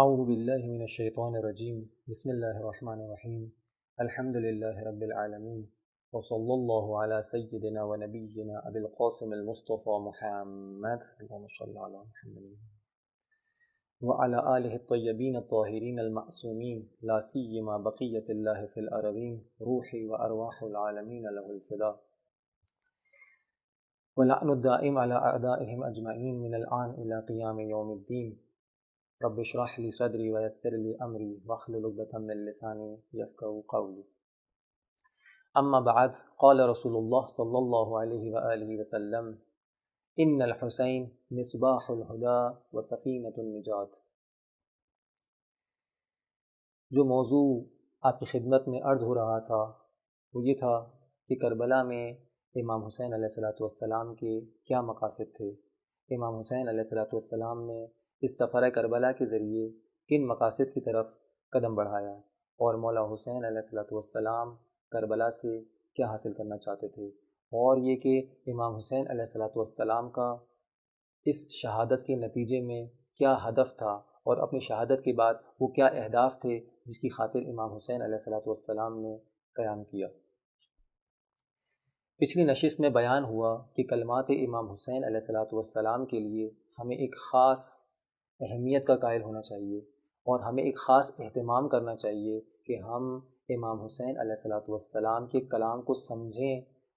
اعوذ باللہ من الشیطان الرجیم بسم اللہ الرحمن الرحیم الحمد للہ رب العالمین وصلی اللہ علی سیدنا و نبینا ابی القاسم المصطفى محمد اللہم صلی علی محمد وعلى آلہ الطیبین الطاہرین المعصومین لا سیما بقیت اللہ فی الارضین روحی و ارواح العالمین له الفداء ولعن الدائم على اعدائهم اجمعین من الآن الى قیام یوم الدین رب اشرح لی صدری ویسر لی امری واحلل عقدۃ من لسانی یفقہوا قولی اما بعد قال رسول اللہ صلی اللہ علیہ وآلہ وسلم ان الحسین مصباح الہدی وسفینۃ النجات۔ جو موضوع آپ کی خدمت میں عرض ہو رہا تھا وہ یہ تھا کہ کربلا میں امام حسین علیہ السلام کے کیا مقاصد تھے، امام حسین علیہ السلام نے اس سفر کربلا کے ذریعے کن مقاصد کی طرف قدم بڑھایا، اور مولا حسین علیہ السلام کربلا سے کیا حاصل کرنا چاہتے تھے، اور یہ کہ امام حسین علیہ السلام کا اس شہادت کے نتیجے میں کیا ہدف تھا، اور اپنی شہادت کے بعد وہ کیا اہداف تھے جس کی خاطر امام حسین علیہ السلام نے قیام کیا۔ پچھلی نشست میں بیان ہوا کہ کلمات امام حسین علیہ السلام کے لیے ہمیں ایک خاص اہمیت کا قائل ہونا چاہیے، اور ہمیں ایک خاص اہتمام کرنا چاہیے کہ ہم امام حسین علیہ السلام کے کلام کو سمجھیں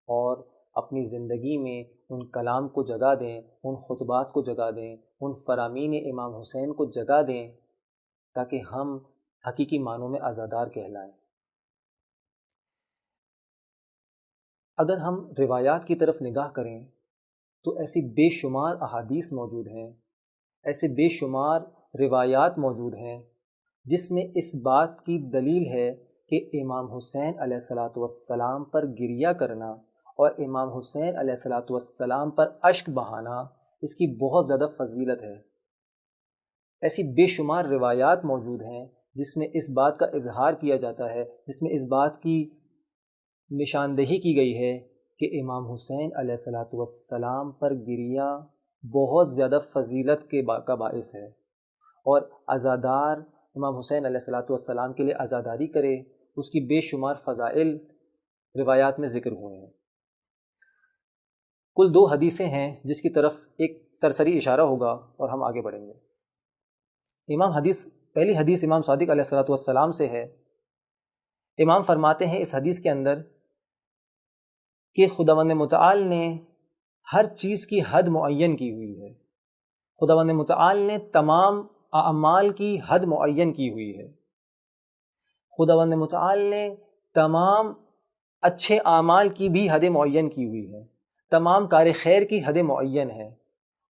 اور اپنی زندگی میں ان کلام کو جگہ دیں، ان خطبات کو جگہ دیں، ان فرامین امام حسین کو جگہ دیں، تاکہ ہم حقیقی معنوں میں عزادار کہلائیں۔ اگر ہم روایات کی طرف نگاہ کریں تو ایسی بے شمار احادیث موجود ہیں، ایسے بے شمار روایات موجود ہیں جس میں اس بات کی دلیل ہے کہ امام حسین علیہ السلام پر گریہ کرنا اور امام حسین علیہ السلام پر اشک بہانا اس کی بہت زیادہ فضیلت ہے۔ ایسی بے شمار روایات موجود ہیں جس میں اس بات کا اظہار کیا جاتا ہے، جس میں اس بات کی نشاندہی کی گئی ہے کہ امام حسین علیہ السلام پر گریہ بہت زیادہ فضیلت کا باعث ہے، اور عزادار امام حسین علیہ السلام کے لیے عزاداری کرے اس کی بے شمار فضائل روایات میں ذکر ہوئے ہیں۔ کل 2 حدیثیں ہیں جس کی طرف ایک سرسری اشارہ ہوگا اور ہم آگے بڑھیں گے۔ پہلی حدیث امام صادق علیہ السلام سے ہے۔ امام فرماتے ہیں اس حدیث کے اندر کہ خداوند متعال نے ہر چیز کی حد معین کی ہوئی ہے، خداوند متعال نے تمام اعمال کی حد معین کی ہوئی ہے، خداوند متعال نے تمام اچھے اعمال کی بھی حد معین کی ہوئی ہے، تمام کار خیر کی حد معین ہے۔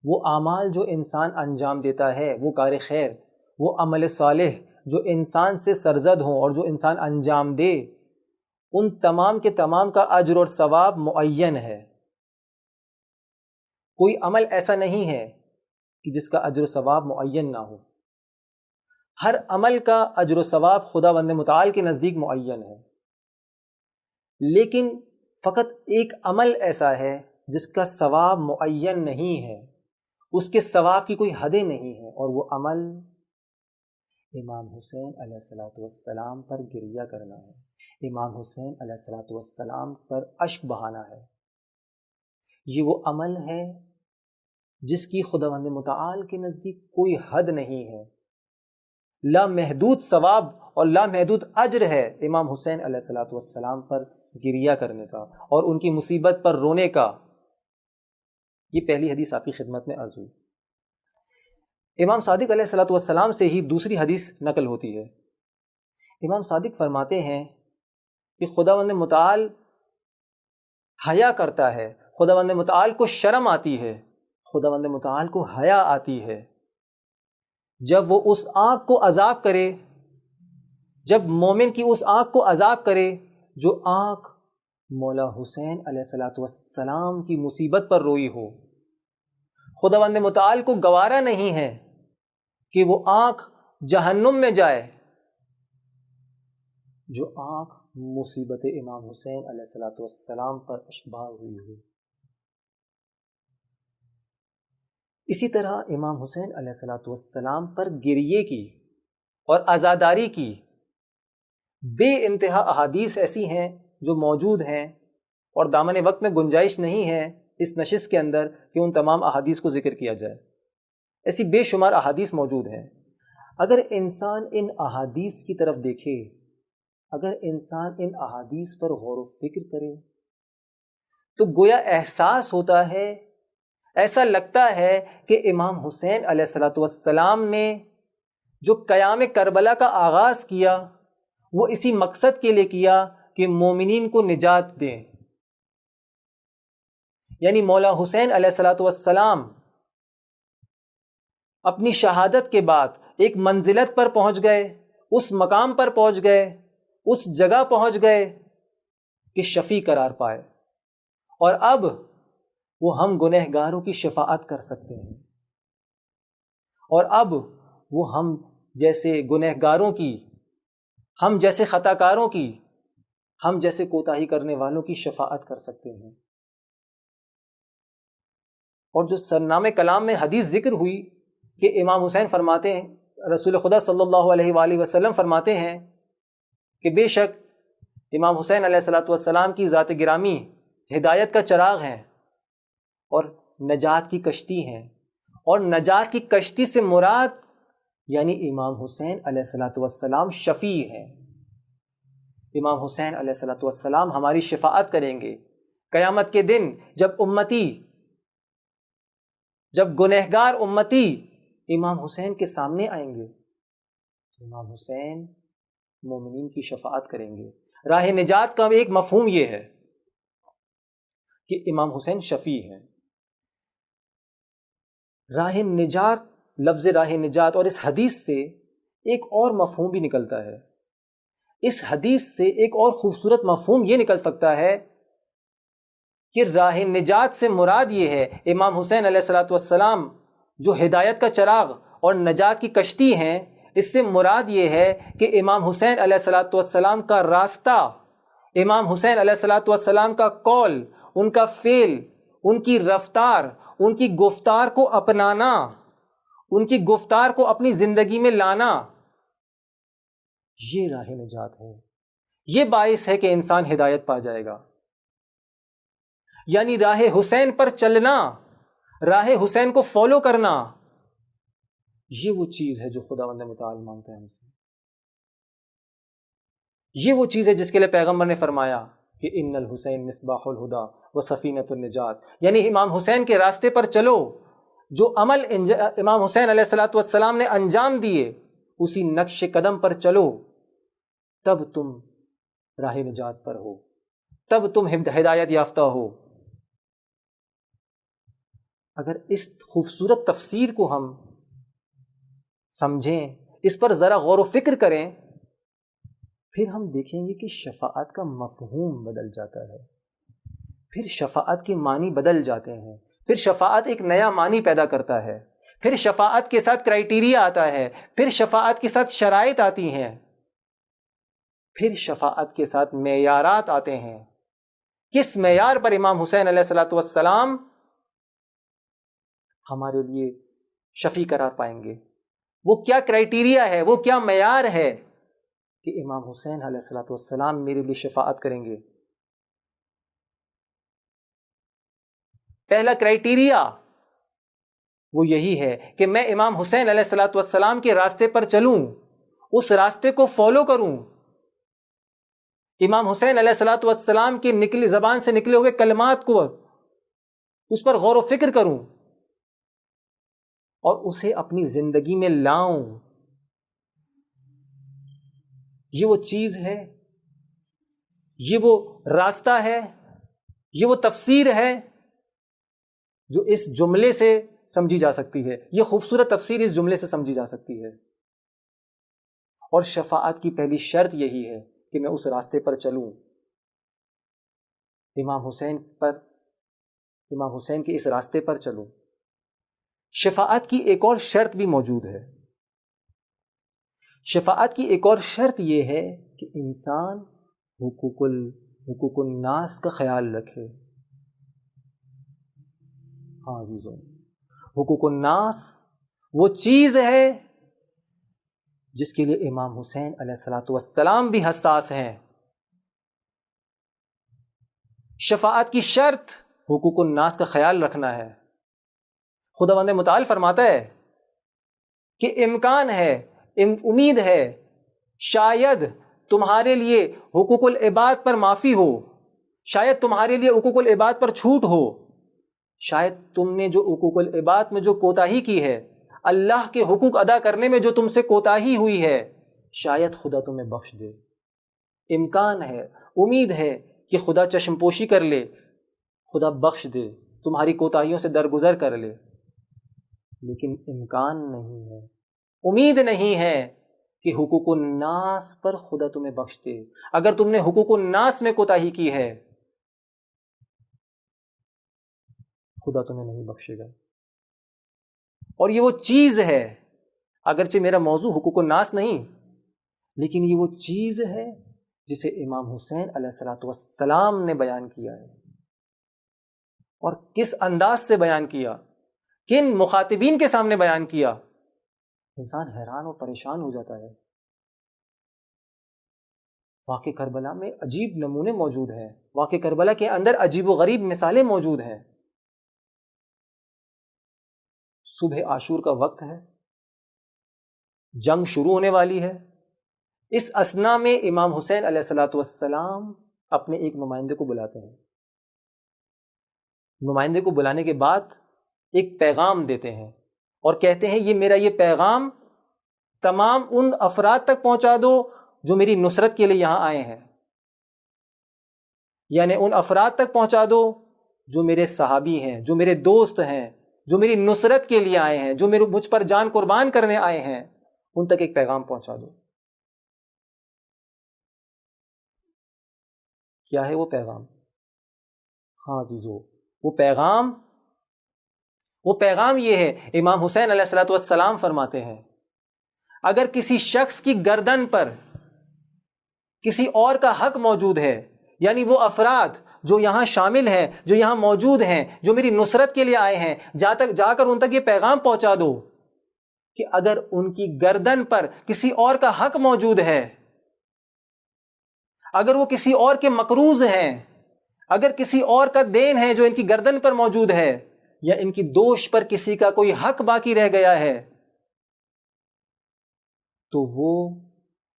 وہ اعمال جو انسان انجام دیتا ہے، وہ کار خیر، وہ عمل صالح جو انسان سے سرزد ہوں اور جو انسان انجام دے، ان تمام کے تمام کا اجر اور ثواب معین ہے۔ کوئی عمل ایسا نہیں ہے کہ جس کا اجر و ثواب معین نہ ہو، ہر عمل کا اجر و ثواب خداوند متعال کے نزدیک معین ہے، لیکن فقط ایک عمل ایسا ہے جس کا ثواب معین نہیں ہے، اس کے ثواب کی کوئی حدیں نہیں ہیں، اور وہ عمل امام حسین علیہ السلام پر گریہ کرنا ہے، امام حسین علیہ السلام پر اشک بہانا ہے۔ یہ وہ عمل ہے جس کی خداوند متعال کے نزدیک کوئی حد نہیں ہے، لامحدود ثواب اور لامحدود اجر ہے امام حسین علیہ السلام پر گریہ کرنے کا اور ان کی مصیبت پر رونے کا۔ یہ پہلی حدیث آپ کی خدمت میں عرض ہوئی۔ امام صادق علیہ السلام سے ہی دوسری حدیث نقل ہوتی ہے۔ امام صادق فرماتے ہیں کہ خداوند متعال حیا کرتا ہے، خداوند متعال کو شرم آتی ہے، خداوند متعال کو حیا آتی ہے جب وہ اس آنکھ کو عذاب کرے، جب مومن کی اس آنکھ کو عذاب کرے جو آنکھ مولا حسین علیہ السلام کی مصیبت پر روئی ہو۔ خداوند متعال کو گوارا نہیں ہے کہ وہ آنکھ جہنم میں جائے جو آنکھ مصیبت امام حسین علیہ السلام پر اشکبار ہوئی ہو۔ اسی طرح امام حسین علیہ السلام پر گریے کی اور عزاداری کی بے انتہا احادیث ایسی ہیں جو موجود ہیں، اور دامن وقت میں گنجائش نہیں ہے اس نشست کے اندر کہ ان تمام احادیث کو ذکر کیا جائے۔ ایسی بے شمار احادیث موجود ہیں۔ اگر انسان ان احادیث کی طرف دیکھے، اگر انسان ان احادیث پر غور و فکر کرے، تو گویا احساس ہوتا ہے، ایسا لگتا ہے کہ امام حسین علیہ الصلوۃ والسلام نے جو قیام کربلا کا آغاز کیا وہ اسی مقصد کے لیے کیا کہ مومنین کو نجات دیں۔ یعنی مولا حسین علیہ الصلوۃ والسلام اپنی شہادت کے بعد ایک منزلت پر پہنچ گئے، اس مقام پر پہنچ گئے، اس جگہ پہنچ گئے کہ شفیع قرار پائے، اور اب وہ ہم گنہگاروں کی شفاعت کر سکتے ہیں، اور اب وہ ہم جیسے گنہگاروں کی، ہم جیسے خطاکاروں کی، ہم جیسے کوتاہی کرنے والوں کی شفاعت کر سکتے ہیں۔ اور جو سرنامے کلام میں حدیث ذکر ہوئی کہ امام حسین فرماتے ہیں، رسول خدا صلی اللہ علیہ وآلہ وسلم فرماتے ہیں کہ بے شک امام حسین علیہ الصلوۃ والسلام کی ذات گرامی ہدایت کا چراغ ہیں اور نجات کی کشتی ہیں، اور نجات کی کشتی سے مراد یعنی امام حسین علیہ الصلوۃ والسلام شفیع ہیں۔ امام حسین علیہ الصلوۃ والسلام ہماری شفاعت کریں گے قیامت کے دن، جب گنہگار امتی امام حسین کے سامنے آئیں گے تو امام حسین مومنین کی شفاعت کریں گے۔ راہ نجات کا ایک مفہوم یہ ہے کہ امام حسین شفیع ہیں۔ راہ نجات، لفظ راہ نجات اور اس حدیث سے ایک اور مفہوم بھی نکلتا ہے۔ اس حدیث سے ایک اور خوبصورت مفہوم یہ نکل سکتا ہے کہ راہ نجات سے مراد یہ ہے امام حسین علیہ الصلوۃ والسلام جو ہدایت کا چراغ اور نجات کی کشتی ہیں، اس سے مراد یہ ہے کہ امام حسین علیہ الصلوۃ والسلام کا راستہ، امام حسین علیہ الصلوۃ والسلام کا قول، ان کا فعل، ان کی رفتار، ان کی گفتار کو اپنانا، ان کی گفتار کو اپنی زندگی میں لانا، یہ راہ نجات ہے۔ یہ باعث ہے کہ انسان ہدایت پا جائے گا۔ یعنی راہ حسین پر چلنا، راہ حسین کو فالو کرنا، یہ وہ چیز ہے جو خداوند متعال مانگتا ہے ہم سے۔ یہ وہ چیز ہے جس کے لیے پیغمبر نے فرمایا کہ ان الحسین مصباح الہدی و سفینۃ النجات، یعنی امام حسین کے راستے پر چلو، جو عمل امام حسین علیہ الصلوۃ والسلام نے انجام دیے اسی نقش قدم پر چلو، تب تم راہ نجات پر ہو، تب تم ہدایت یافتہ ہو۔ اگر اس خوبصورت تفسیر کو ہم سمجھیں، اس پر ذرا غور و فکر کریں، پھر ہم دیکھیں گے کہ شفاعت کا مفہوم بدل جاتا ہے، پھر شفاعت کے معنی بدل جاتے ہیں، پھر شفاعت ایک نیا معنی پیدا کرتا ہے، پھر شفاعت کے ساتھ کرائیٹیریا آتا ہے، پھر شفاعت کے ساتھ شرائط آتی ہیں، پھر شفاعت کے ساتھ معیارات آتے ہیں۔ کس معیار پر امام حسین علیہ الصلوۃ والسلام ہمارے لیے شفیع قرار پائیں گے؟ وہ کیا کرائیٹیریا ہے، وہ کیا معیار ہے کہ امام حسین علیہ الصلوۃ والسلام میرے لیے شفاعت کریں گے؟ پہلا کرائیٹیریا وہ یہی ہے کہ میں امام حسین علیہ الصلوۃ والسلام کے راستے پر چلوں، اس راستے کو فالو کروں، امام حسین علیہ الصلوۃ والسلام کی زبان سے نکلے ہوئے کلمات کو اس پر غور و فکر کروں اور اسے اپنی زندگی میں لاؤں۔ یہ وہ چیز ہے، یہ وہ راستہ ہے، یہ وہ تفسیر ہے جو اس جملے سے سمجھی جا سکتی ہے۔ یہ خوبصورت تفسیر اس جملے سے سمجھی جا سکتی ہے۔ اور شفاعت کی پہلی شرط یہی ہے کہ میں اس راستے پر چلوں، امام حسین کے اس راستے پر چلوں۔ شفاعت کی ایک اور شرط بھی موجود ہے۔ شفاعت کی ایک اور شرط یہ ہے کہ انسان حقوق الناس کا خیال رکھے۔ ہاں عزیزوں، حقوق الناس وہ چیز ہے جس کے لیے امام حسین علیہ السلام بھی حساس ہیں. شفاعت کی شرط حقوق الناس کا خیال رکھنا ہے. خداوند متعال فرماتا ہے کہ امکان ہے، امید ہے، شاید تمہارے لیے حقوق العباد پر معافی ہو، شاید تمہارے لیے حقوق العباد پر چھوٹ ہو، شاید تم نے جو حقوق العباد میں جو کوتاہی کی ہے، اللہ کے حقوق ادا کرنے میں جو تم سے کوتاہی ہوئی ہے، شاید خدا تمہیں بخش دے. امکان ہے، امید ہے کہ خدا چشم پوشی کر لے، خدا بخش دے، تمہاری کوتاہیوں سے درگزر کر لے. لیکن امکان نہیں ہے، امید نہیں ہے کہ حقوق الناس پر خدا تمہیں بخش دے. اگر تم نے حقوق الناس میں کوتاہی کی ہے، خدا تمہیں نہیں بخشے گا. اور یہ وہ چیز ہے، اگرچہ میرا موضوع حقوق الناس نہیں، لیکن یہ وہ چیز ہے جسے امام حسین علیہ السلام نے بیان کیا ہے. اور کس انداز سے بیان کیا، کن مخاطبین کے سامنے بیان کیا، انسان حیران اور پریشان ہو جاتا ہے. واقع کربلا میں عجیب نمونے موجود ہیں، واقع کربلا کے اندر عجیب و غریب مثالیں موجود ہیں. صبح عاشور کا وقت ہے، جنگ شروع ہونے والی ہے. اس اثنا میں امام حسین علیہ السلام اپنے ایک نمائندے کو بلاتے ہیں. نمائندے کو بلانے کے بعد ایک پیغام دیتے ہیں اور کہتے ہیں یہ پیغام تمام ان افراد تک پہنچا دو جو میری نصرت کے لیے یہاں آئے ہیں. یعنی ان افراد تک پہنچا دو جو میرے صحابی ہیں، جو میرے دوست ہیں، جو میری نصرت کے لیے آئے ہیں، جو مجھ پر جان قربان کرنے آئے ہیں، ان تک ایک پیغام پہنچا دو. کیا ہے وہ پیغام؟ ہاں عزیزو، وہ پیغام یہ ہے، امام حسین علیہ السلام فرماتے ہیں اگر کسی شخص کی گردن پر کسی اور کا حق موجود ہے، یعنی وہ افراد جو یہاں شامل ہیں، جو یہاں موجود ہیں، جو میری نصرت کے لیے آئے ہیں، جا کر ان تک یہ پیغام پہنچا دو کہ اگر ان کی گردن پر کسی اور کا حق موجود ہے، اگر وہ کسی اور کے مقروض ہیں، اگر کسی اور کا دین ہے جو ان کی گردن پر موجود ہے، یا ان کی دوش پر کسی کا کوئی حق باقی رہ گیا ہے، تو وہ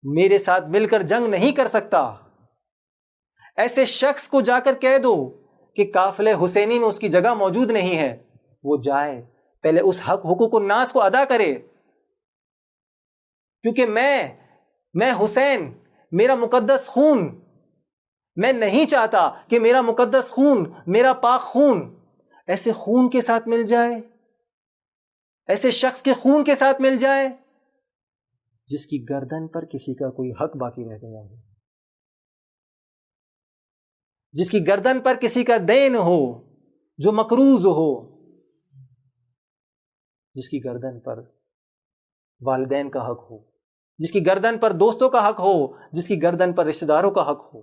میرے ساتھ مل کر جنگ نہیں کر سکتا. ایسے شخص کو جا کر کہہ دو کہ قافلہ حسینی میں اس کی جگہ موجود نہیں ہے، وہ جائے پہلے اس حقوق الناس کو ادا کرے. کیونکہ میں حسین، میرا مقدس خون، میں نہیں چاہتا کہ میرا مقدس خون، میرا پاک خون ایسے خون کے ساتھ مل جائے، ایسے شخص کے خون کے ساتھ مل جائے جس کی گردن پر کسی کا کوئی حق باقی رہ گیا ہو، جس کی گردن پر کسی کا دین ہو، جو مقروض ہو، جس کی گردن پر والدین کا حق ہو، جس کی گردن پر دوستوں کا حق ہو، جس کی گردن پر رشتہ داروں کا حق ہو.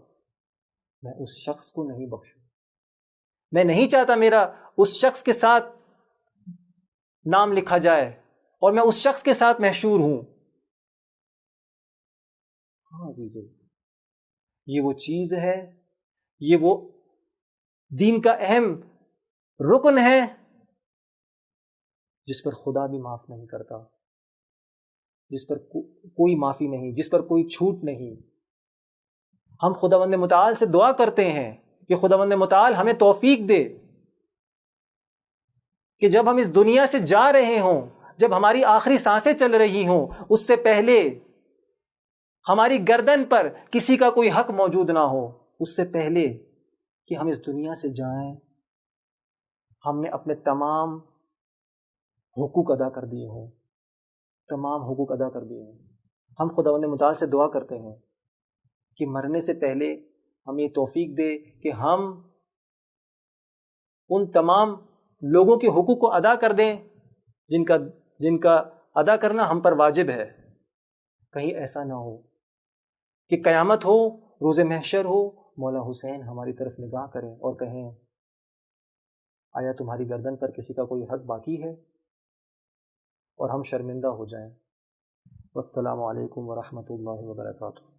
میں اس شخص کو نہیں بخشوں. میں نہیں چاہتا میرا اس شخص کے ساتھ نام لکھا جائے اور میں اس شخص کے ساتھ محشور ہوں. ہاں عزیزو، یہ وہ چیز ہے، یہ وہ دین کا اہم رکن ہے جس پر خدا بھی معاف نہیں کرتا، جس پر کوئی معافی نہیں، جس پر کوئی چھوٹ نہیں. ہم خداوند متعال سے دعا کرتے ہیں کہ خداوند متعال ہمیں توفیق دے کہ جب ہم اس دنیا سے جا رہے ہوں، جب ہماری آخری سانسیں چل رہی ہوں، اس سے پہلے ہماری گردن پر کسی کا کوئی حق موجود نہ ہو. اس سے پہلے کہ ہم اس دنیا سے جائیں، ہم نے اپنے تمام حقوق ادا کر دیے ہوں، تمام حقوق ادا کر دیے ہوں. ہم خداوند متعال سے دعا کرتے ہیں کہ مرنے سے پہلے ہمیں توفیق دے کہ ہم ان تمام لوگوں کے حقوق کو ادا کر دیں جن کا ادا کرنا ہم پر واجب ہے. کہیں ایسا نہ ہو کہ قیامت ہو، روز محشر ہو، مولا حسین ہماری طرف نگاہ کریں اور کہیں آیا تمہاری گردن پر کسی کا کوئی حق باقی ہے، اور ہم شرمندہ ہو جائیں. والسلام علیکم ورحمۃ اللہ وبرکاتہ.